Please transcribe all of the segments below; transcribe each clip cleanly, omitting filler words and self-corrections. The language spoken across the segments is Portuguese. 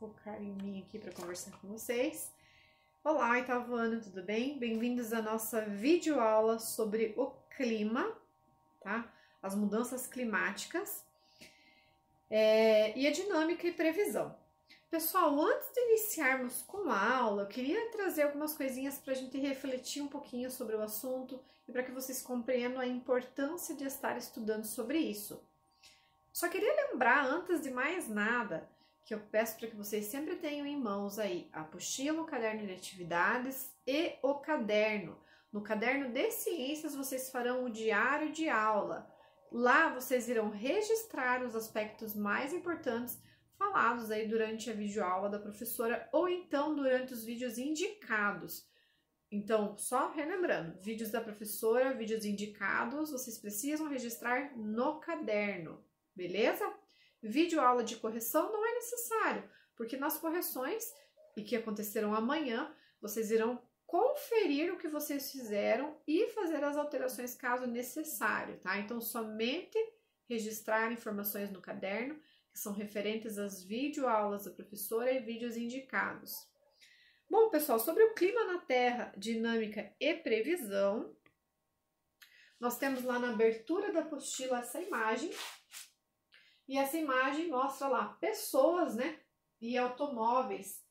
Focar em mim aqui para conversar com vocês. Olá, Itavana, tudo bem? Bem-vindos à nossa videoaula sobre o clima, tá? As mudanças climáticas e a dinâmica e previsão. Pessoal, antes de iniciarmos com a aula, eu queria trazer algumas coisinhas para a gente refletir um pouquinho sobre o assunto e para que vocês compreendam a importância de estar estudando sobre isso. Só queria lembrar, antes de mais nada, que eu peço para que vocês sempre tenham em mãos aí a apostila, o caderno de atividades e o caderno. No caderno de ciências vocês farão o diário de aula. Lá vocês irão registrar os aspectos mais importantes falados aí durante a videoaula da professora ou então durante os vídeos indicados. Então, só relembrando, vídeos da professora, vídeos indicados, vocês precisam registrar no caderno, beleza? Videoaula de correção não é necessário, porque nas correções, e que acontecerão amanhã, vocês irão conferir o que vocês fizeram e fazer as alterações caso necessário, tá? Então, somente registrar informações no caderno, que são referentes às videoaulas da professora e vídeos indicados. Bom, pessoal, sobre o clima na Terra, dinâmica e previsão, nós temos lá na abertura da apostila essa imagem. E essa imagem mostra lá pessoas, né, e automóveis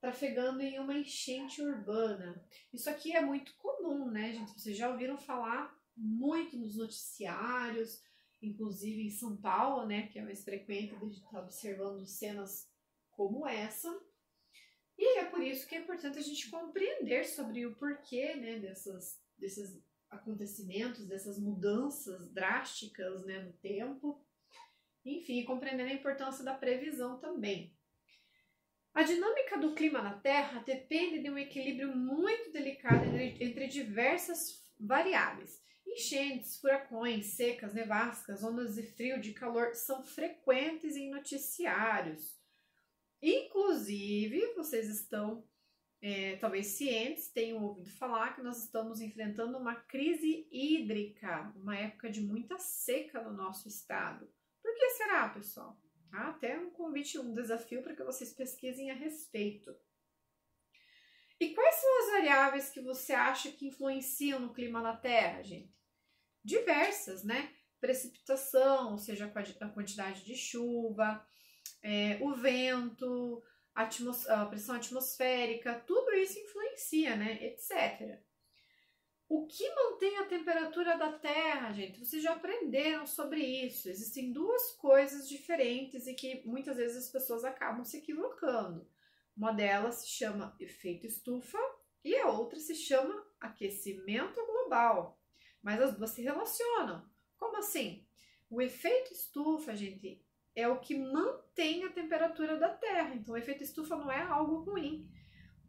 trafegando em uma enchente urbana. Isso aqui é muito comum, né, gente? Vocês já ouviram falar muito nos noticiários, inclusive em São Paulo, né, que é mais frequente a gente estar observando cenas como essa. E é por isso que é importante a gente compreender sobre o porquê, né, desses acontecimentos, dessas mudanças drásticas, né, no tempo. Enfim, compreender a importância da previsão também. A dinâmica do clima na Terra depende de um equilíbrio muito delicado entre diversas variáveis. Enchentes, furacões, secas, nevascas, ondas de frio, de calor são frequentes em noticiários. Inclusive, vocês estão talvez cientes, tenham ouvido falar que nós estamos enfrentando uma crise hídrica, uma época de muita seca no nosso estado. Por que será, pessoal? Até um convite, um desafio para que vocês pesquisem a respeito. E quais são as variáveis que você acha que influenciam no clima na Terra, gente? Diversas, né? Precipitação, ou seja, a quantidade de chuva, o vento, a pressão atmosférica, tudo isso influencia, né? Etc. O que mantém a temperatura da Terra, gente? Vocês já aprenderam sobre isso. Existem duas coisas diferentes e que muitas vezes as pessoas acabam se equivocando. Uma delas se chama efeito estufa e a outra se chama aquecimento global. Mas as duas se relacionam. Como assim? O efeito estufa, gente, é o que mantém a temperatura da Terra. Então, o efeito estufa não é algo ruim.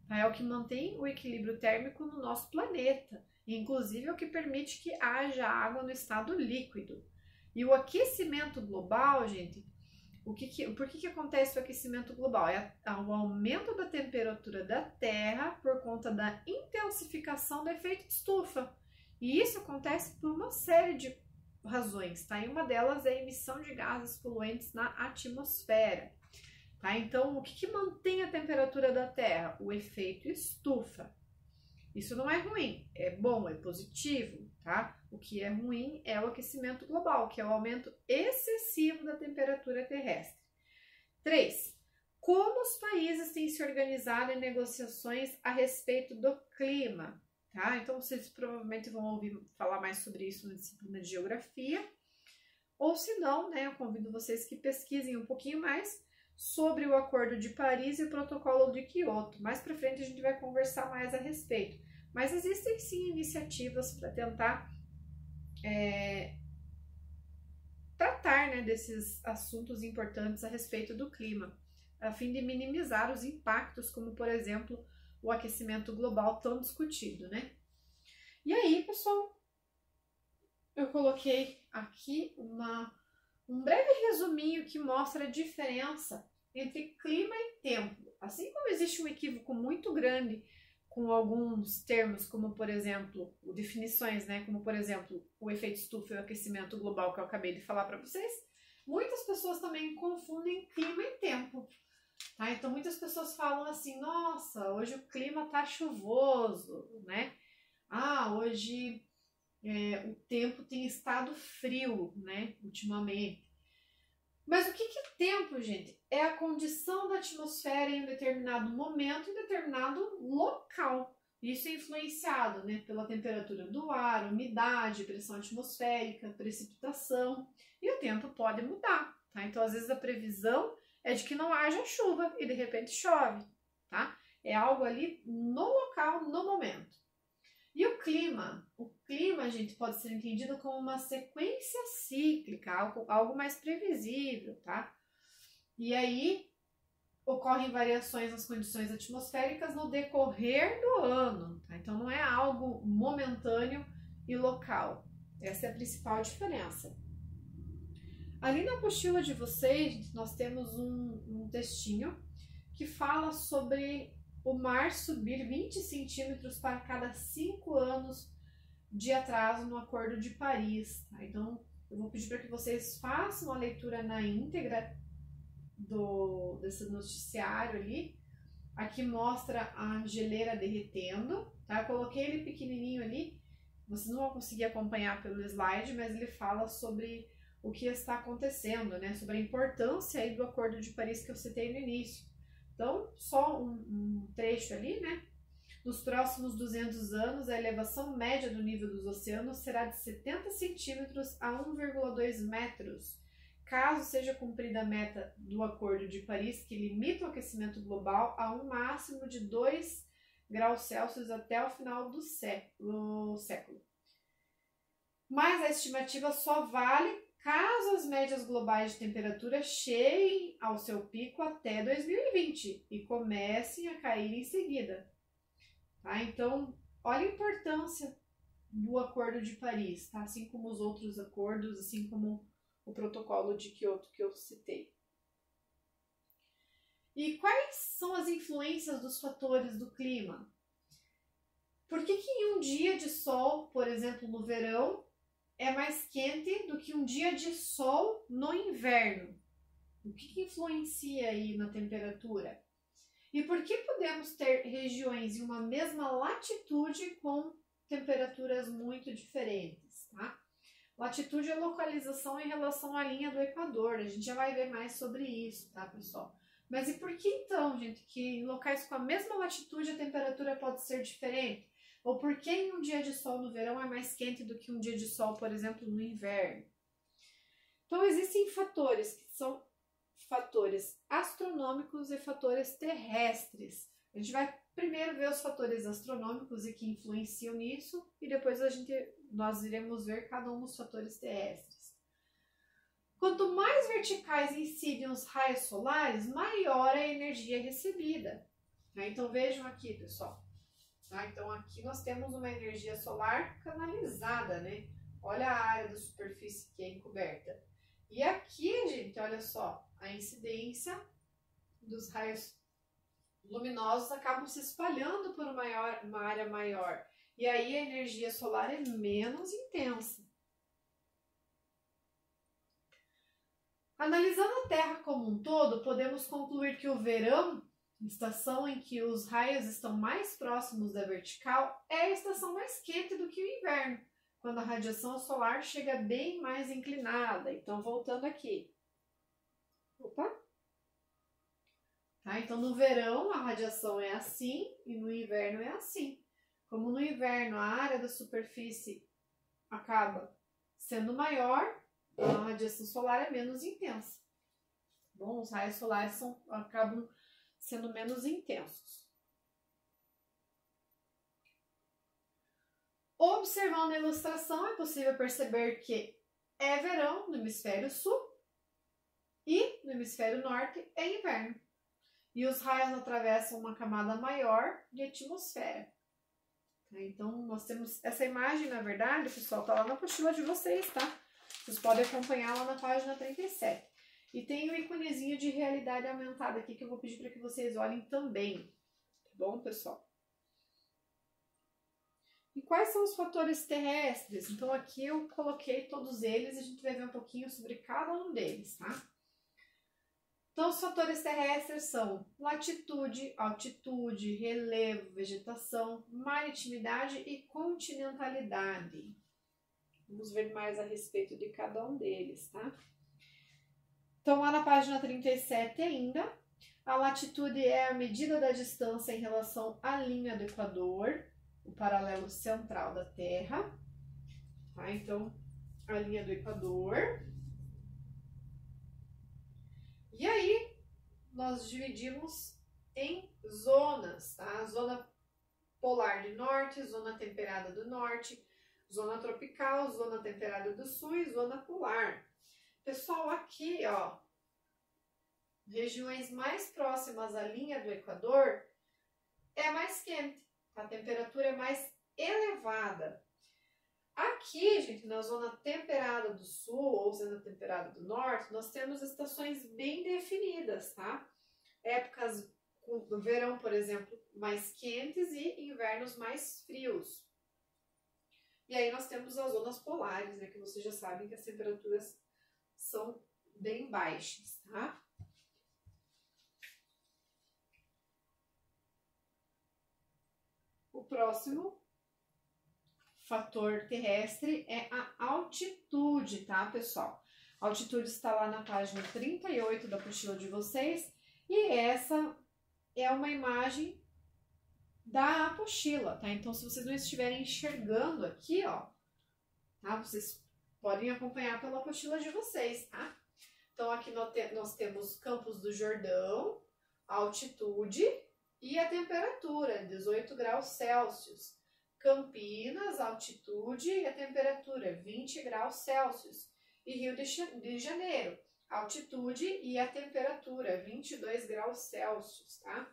É o que mantém o equilíbrio térmico no nosso planeta. Inclusive é o que permite que haja água no estado líquido. E o aquecimento global, gente, por que acontece o aquecimento global? É o aumento da temperatura da Terra por conta da intensificação do efeito estufa. E isso acontece por uma série de razões, tá? E uma delas é a emissão de gases poluentes na atmosfera. Tá? Então, o que mantém a temperatura da Terra? O efeito estufa. Isso não é ruim, é bom, é positivo, tá? O que é ruim é o aquecimento global, que é o aumento excessivo da temperatura terrestre. 3. Como os países têm se organizado em negociações a respeito do clima, tá? Então, vocês provavelmente vão ouvir falar mais sobre isso na disciplina de geografia. Ou se não, né, eu convido vocês que pesquisem um pouquinho mais sobre o Acordo de Paris e o Protocolo de Kyoto. Mais para frente a gente vai conversar mais a respeito. Mas existem sim iniciativas para tentar tratar, né, desses assuntos importantes a respeito do clima, a fim de minimizar os impactos, como por exemplo o aquecimento global tão discutido, né? E aí, pessoal, eu coloquei aqui um breve resuminho que mostra a diferença entre clima e tempo. Assim como existe um equívoco muito grande com alguns termos, como por exemplo, definições, né, como por exemplo, o efeito estufa e o aquecimento global que eu acabei de falar para vocês, muitas pessoas também confundem clima e tempo, tá? Então muitas pessoas falam assim, nossa, hoje o clima tá chuvoso, né? Ah, hoje o tempo tem estado frio, né, ultimamente. Mas o que é tempo, gente? É a condição da atmosfera em um determinado momento, em determinado local. Isso é influenciado, né, pela temperatura do ar, umidade, pressão atmosférica, precipitação. E o tempo pode mudar, tá? Então, às vezes, a previsão é de que não haja chuva e, de repente, chove, tá? É algo ali no local, no momento. E o clima? O clima, gente, pode ser entendido como uma sequência cíclica, algo mais previsível, tá? E aí ocorrem variações nas condições atmosféricas no decorrer do ano, tá? Então não é algo momentâneo e local. Essa é a principal diferença. Ali na apostila de vocês, nós temos um textinho que fala sobre o mar subir 20 centímetros para cada 5 anos de atraso no Acordo de Paris. Tá? Então, eu vou pedir para que vocês façam a leitura na íntegra desse noticiário ali. Aqui mostra a geleira derretendo. Tá? Eu coloquei ele pequenininho ali. Vocês não vão conseguir acompanhar pelo slide, mas ele fala sobre o que está acontecendo, né? Sobre a importância aí do Acordo de Paris que eu citei no início. Então, só um trecho ali, né? Nos próximos 200 anos, a elevação média do nível dos oceanos será de 70 centímetros a 1,2 metros, caso seja cumprida a meta do Acordo de Paris, que limita o aquecimento global a um máximo de 2 graus Celsius até o final do século. Mas a estimativa só vale caso as médias globais de temperatura cheguem ao seu pico até 2020 e comecem a cair em seguida. Tá? Então, olha a importância do Acordo de Paris, tá? Assim como os outros acordos, assim como o protocolo de Kyoto que eu citei. E quais são as influências dos fatores do clima? Por que em um dia de sol, por exemplo, no verão, é mais quente do que um dia de sol no inverno? O que influencia aí na temperatura? E por que podemos ter regiões em uma mesma latitude com temperaturas muito diferentes, tá? Latitude é localização em relação à linha do Equador. A gente já vai ver mais sobre isso, tá, pessoal? Mas e por que então, gente, que em locais com a mesma latitude a temperatura pode ser diferente? Ou por que em um dia de sol no verão é mais quente do que um dia de sol, por exemplo, no inverno? Então, existem fatores que são fatores astronômicos e fatores terrestres. A gente vai primeiro ver os fatores astronômicos e que influenciam nisso, e depois nós iremos ver cada um dos fatores terrestres. Quanto mais verticais incidem os raios solares, maior é a energia recebida. Então vejam aqui, pessoal. Então aqui nós temos uma energia solar canalizada, né? Olha a área da superfície que é encoberta. E aqui, gente, olha só, a incidência dos raios luminosos acabam se espalhando por uma área maior. E aí a energia solar é menos intensa. Analisando a Terra como um todo, podemos concluir que o verão, estação em que os raios estão mais próximos da vertical, é a estação mais quente do que o inverno, quando a radiação solar chega bem mais inclinada. Então, voltando aqui. Opa! Tá? Então, no verão, a radiação é assim e no inverno é assim. Como no inverno a área da superfície acaba sendo maior, a radiação solar é menos intensa. Bom, os raios solares acabam sendo menos intensos. Observando a ilustração, é possível perceber que é verão no hemisfério sul e no hemisfério norte é inverno. E os raios atravessam uma camada maior de atmosfera. Então, nós temos essa imagem, na verdade, pessoal, tá lá na apostila de vocês, tá? Vocês podem acompanhar lá na página 37. E tem o íconezinho de realidade aumentada aqui que eu vou pedir para que vocês olhem também. Tá bom, pessoal? E quais são os fatores terrestres? Então, aqui eu coloquei todos eles e a gente vai ver um pouquinho sobre cada um deles, tá? Então, os fatores terrestres são latitude, altitude, relevo, vegetação, maritimidade e continentalidade. Vamos ver mais a respeito de cada um deles, tá? Então, lá na página 37 ainda, a latitude é a medida da distância em relação à linha do Equador, o paralelo central da Terra, tá? Então, a linha do Equador. E aí, nós dividimos em zonas, tá? Zona polar de norte, zona temperada do norte, zona tropical, zona temperada do sul e zona polar. Pessoal, aqui, ó, regiões mais próximas à linha do Equador é mais quente, a temperatura é mais elevada. Aqui, gente, na zona temperada do sul ou zona temperada do norte, nós temos estações bem definidas, tá? Épocas do verão, por exemplo, mais quentes e invernos mais frios. E aí nós temos as zonas polares, né, que vocês já sabem que as temperaturas são bem baixas, tá? O próximo fator terrestre é a altitude, tá, pessoal? A altitude está lá na página 38 da apostila de vocês e essa é uma imagem da apostila, tá? Então, se vocês não estiverem enxergando aqui, ó, tá? Vocês podem acompanhar pela apostila de vocês, tá? Então, aqui nós temos Campos do Jordão, a altitude e a temperatura, 18 graus Celsius. Campinas, altitude e a temperatura, 20 graus Celsius. E Rio de Janeiro, altitude e a temperatura, 22 graus Celsius, tá?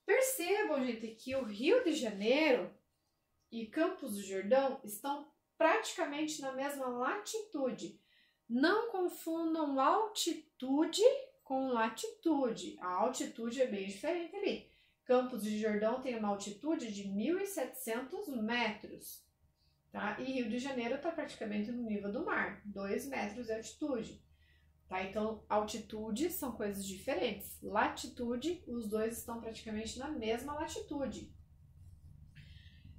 Percebam, gente, que o Rio de Janeiro e Campos do Jordão estão praticamente na mesma latitude. Não confundam altitude com latitude. A altitude é bem diferente ali. Campos do Jordão tem uma altitude de 1.700 metros, tá? E Rio de Janeiro está praticamente no nível do mar, 2 metros de altitude, tá? Então, altitude são coisas diferentes. Latitude, os dois estão praticamente na mesma latitude.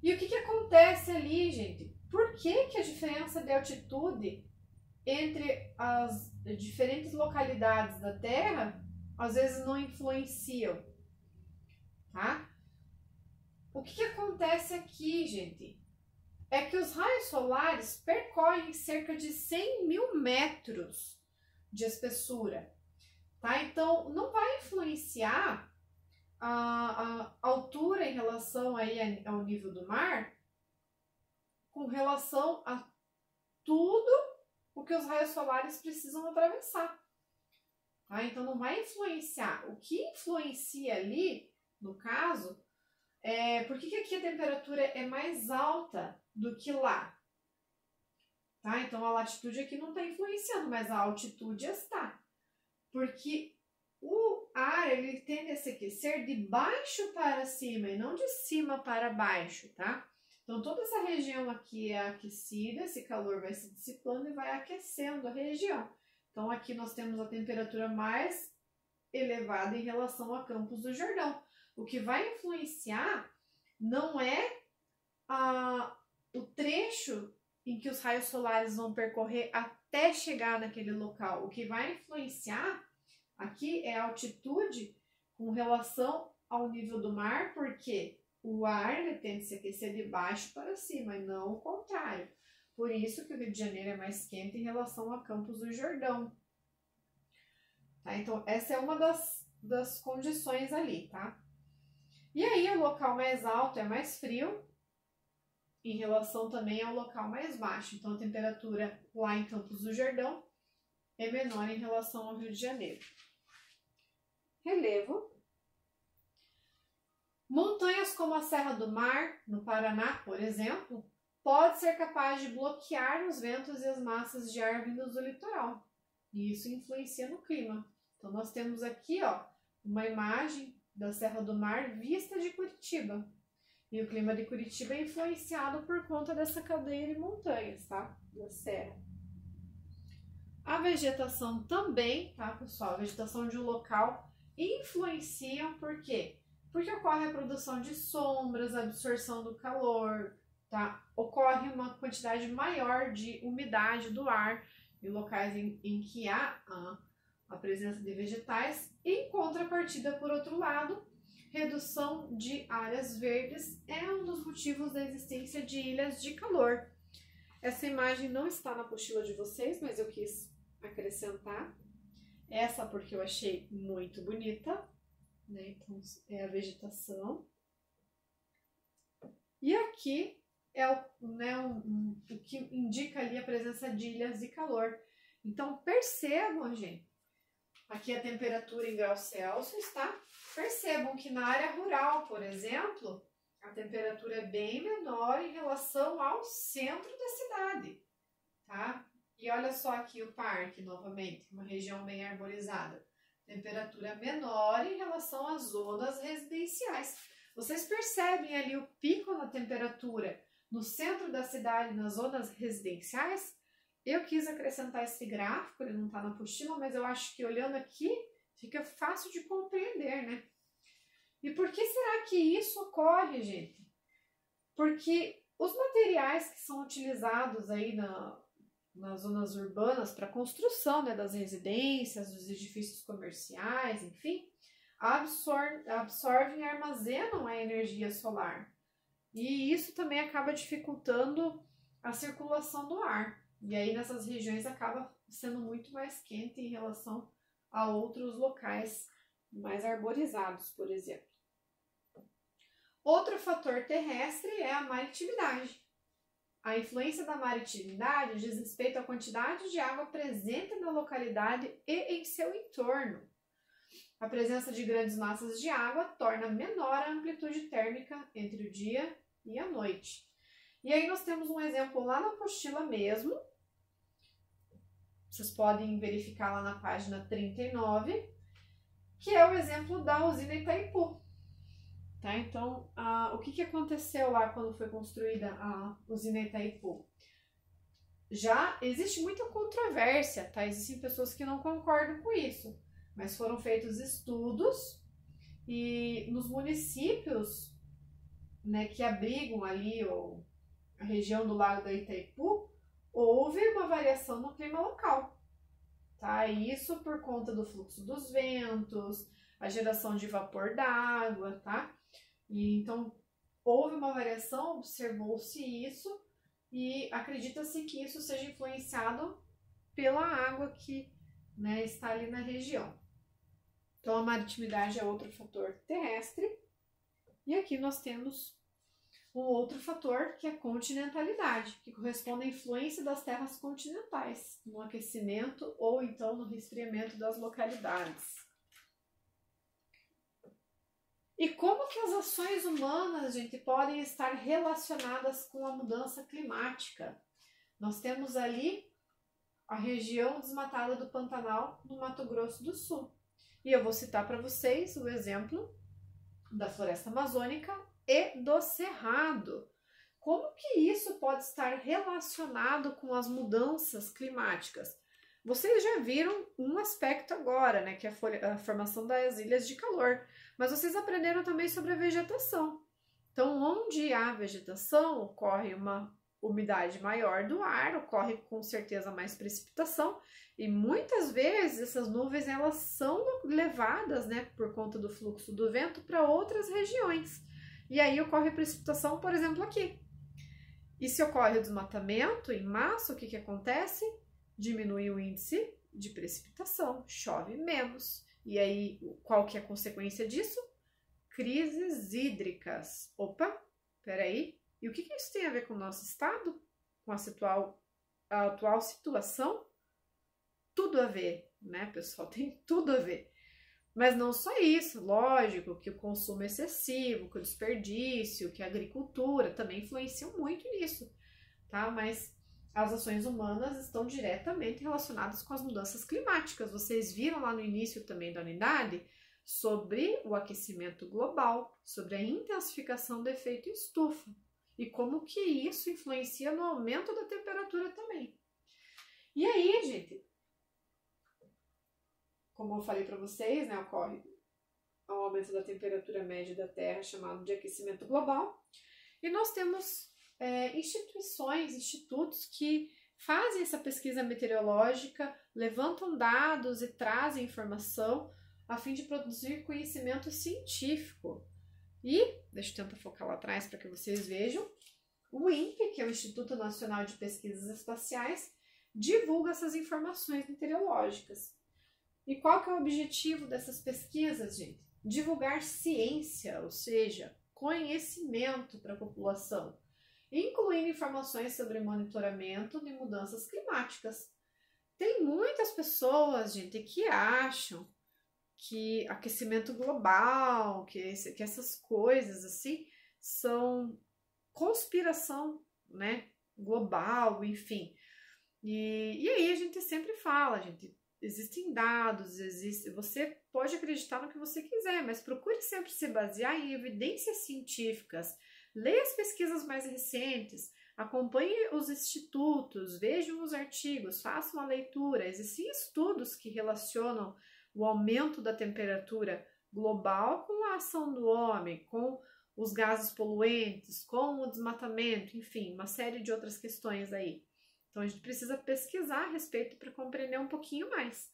E o que acontece ali, gente? Por que a diferença de altitude entre as diferentes localidades da Terra às vezes não influenciam? Tá? O que acontece aqui, gente? É que os raios solares percorrem cerca de 100 mil metros de espessura, tá? Então, não vai influenciar a altura em relação aí ao nível do mar com relação a tudo o que os raios solares precisam atravessar, tá? Então, não vai influenciar. O que influencia ali, no caso, por que aqui a temperatura é mais alta do que lá? Tá? Então, a latitude aqui não está influenciando, mas a altitude está. Porque o ar ele tende a se aquecer de baixo para cima e não de cima para baixo, tá? Então, toda essa região aqui é aquecida, esse calor vai se dissipando e vai aquecendo a região. Então, aqui nós temos a temperatura mais elevada em relação a Campos do Jordão. O que vai influenciar não é o trecho em que os raios solares vão percorrer até chegar naquele local. O que vai influenciar aqui é a altitude com relação ao nível do mar, porque o ar ele tende a se aquecer de baixo para cima e não o contrário. Por isso que o Rio de Janeiro é mais quente em relação a Campos do Jordão. Tá? Então, essa é uma das condições ali, tá? E aí, o local mais alto é mais frio, em relação também ao local mais baixo. Então, a temperatura lá em Campos do Jordão é menor em relação ao Rio de Janeiro. Relevo. Montanhas como a Serra do Mar, no Paraná, por exemplo, pode ser capaz de bloquear os ventos e as massas de ar vindos do litoral. E isso influencia no clima. Então, nós temos aqui, ó, uma imagem da Serra do Mar vista de Curitiba. E o clima de Curitiba é influenciado por conta dessa cadeia de montanhas, tá? Da serra. A vegetação também, tá, pessoal? A vegetação de um local influencia, por quê? Porque ocorre a produção de sombras, a absorção do calor, tá? Ocorre uma quantidade maior de umidade do ar em locais em que há a presença de vegetais. Em contrapartida, por outro lado, redução de áreas verdes é um dos motivos da existência de ilhas de calor. Essa imagem não está na apostila de vocês, mas eu quis acrescentar. Essa porque eu achei muito bonita, né? Então é a vegetação. E aqui é o que indica ali a presença de ilhas de calor. Então percebam, gente, aqui a temperatura em graus Celsius, tá? Percebam que na área rural, por exemplo, a temperatura é bem menor em relação ao centro da cidade, tá? E olha só aqui o parque, novamente, uma região bem arborizada. Temperatura menor em relação às zonas residenciais. Vocês percebem ali o pico na temperatura no centro da cidade, nas zonas residenciais? Eu quis acrescentar esse gráfico, ele não está na apostila, mas eu acho que olhando aqui fica fácil de compreender, né? E por que será que isso ocorre, gente? Porque os materiais que são utilizados aí nas zonas urbanas para construção, né, das residências, dos edifícios comerciais, enfim, absorvem e armazenam a energia solar. E isso também acaba dificultando a circulação do ar. E aí nessas regiões acaba sendo muito mais quente em relação a outros locais mais arborizados, por exemplo. Outro fator terrestre é a maritimidade. A influência da maritimidade diz respeito à quantidade de água presente na localidade e em seu entorno. A presença de grandes massas de água torna menor a amplitude térmica entre o dia e a noite. E aí nós temos um exemplo lá na apostila mesmo. Vocês podem verificar lá na página 39, que é o exemplo da usina Itaipu. Tá? Então, o que aconteceu lá quando foi construída a usina Itaipu? Já existe muita controvérsia, tá? Existem pessoas que não concordam com isso, mas foram feitos estudos e nos municípios, né, que abrigam ali a região do Lago da Itaipu, houve uma variação no clima local, tá? E isso por conta do fluxo dos ventos, a geração de vapor d'água, tá? E então houve uma variação, observou-se isso e acredita-se que isso seja influenciado pela água que, né, está ali na região. Então a maritimidade é outro fator terrestre. E aqui nós temos um outro fator que é a continentalidade, que corresponde à influência das terras continentais no aquecimento ou então no resfriamento das localidades. E como que as ações humanas, gente, podem estar relacionadas com a mudança climática? Nós temos ali a região desmatada do Pantanal, no Mato Grosso do Sul. E eu vou citar para vocês o exemplo da floresta amazônica e do cerrado. Como que isso pode estar relacionado com as mudanças climáticas? Vocês já viram um aspecto agora, né, que é a formação das ilhas de calor, mas vocês aprenderam também sobre a vegetação. Então, onde há vegetação, ocorre uma umidade maior do ar, ocorre com certeza mais precipitação, e muitas vezes essas nuvens elas são levadas, né, por conta do fluxo do vento para outras regiões. E aí ocorre precipitação, por exemplo, aqui. E se ocorre o desmatamento em massa, o que acontece? Diminui o índice de precipitação, chove menos. E aí, qual que é a consequência disso? Crises hídricas. Opa, peraí. E o que isso tem a ver com o nosso estado? Com a atual situação? Tudo a ver, né, pessoal? Tem tudo a ver. Mas não só isso, lógico que o consumo excessivo, que o desperdício, que a agricultura também influenciam muito nisso, tá? Mas as ações humanas estão diretamente relacionadas com as mudanças climáticas. Vocês viram lá no início também da unidade sobre o aquecimento global, sobre a intensificação do efeito estufa e como que isso influencia no aumento da temperatura também. E aí, gente, como eu falei para vocês, né, ocorre ao aumento da temperatura média da Terra, chamado de aquecimento global. E nós temos institutos que fazem essa pesquisa meteorológica, levantam dados e trazem informação a fim de produzir conhecimento científico. E, deixa eu tentar focar lá atrás para que vocês vejam, o INPE, que é o Instituto Nacional de Pesquisas Espaciais, divulga essas informações meteorológicas. E qual que é o objetivo dessas pesquisas, gente? Divulgar ciência, ou seja, conhecimento para a população, incluindo informações sobre monitoramento de mudanças climáticas. Tem muitas pessoas, gente, que acham que aquecimento global, que essas coisas assim são conspiração, né, global, enfim. E aí a gente sempre fala, gente, existem dados, você pode acreditar no que você quiser, mas procure sempre se basear em evidências científicas. Leia as pesquisas mais recentes, acompanhe os institutos, vejam os artigos, façam a leitura. Existem estudos que relacionam o aumento da temperatura global com a ação do homem, com os gases poluentes, com o desmatamento, enfim, uma série de outras questões aí. Então a gente precisa pesquisar a respeito para compreender um pouquinho mais,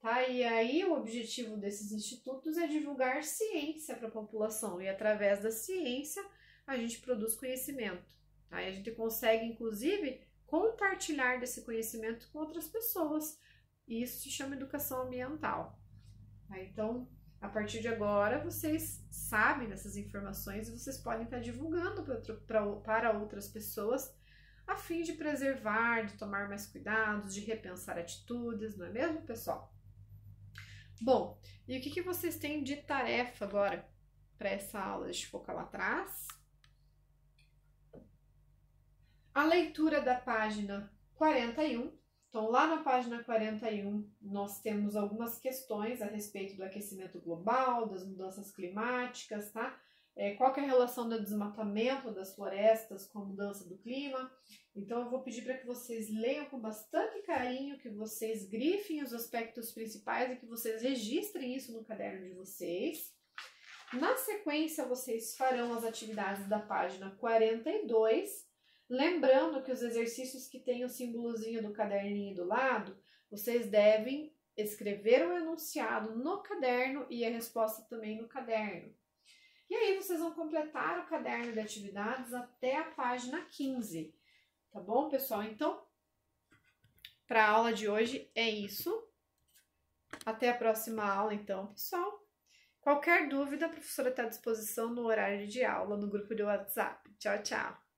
tá? E aí o objetivo desses institutos é divulgar ciência para a população e através da ciência a gente produz conhecimento, tá? E a gente consegue inclusive compartilhar desse conhecimento com outras pessoas. E isso se chama educação ambiental. Tá? Então, a partir de agora, vocês sabem dessas informações e vocês podem estar divulgando para outras pessoas a fim de preservar, de tomar mais cuidados, de repensar atitudes, não é mesmo, pessoal? Bom, e o que vocês têm de tarefa agora para essa aula? Deixa eu focar lá atrás. A leitura da página 41. Então, lá na página 41, nós temos algumas questões a respeito do aquecimento global, das mudanças climáticas, tá? Qual que é a relação do desmatamento das florestas com a mudança do clima? Então, eu vou pedir para que vocês leiam com bastante carinho, que vocês grifem os aspectos principais e que vocês registrem isso no caderno de vocês. Na sequência, vocês farão as atividades da página 42, lembrando que os exercícios que tem o símbolozinho do caderninho do lado, vocês devem escrever o enunciado no caderno e a resposta também no caderno. E aí vocês vão completar o caderno de atividades até a página 15. Tá bom, pessoal? Então, para a aula de hoje é isso. Até a próxima aula, então, pessoal. Qualquer dúvida, a professora está à disposição no horário de aula, no grupo de WhatsApp. Tchau, tchau!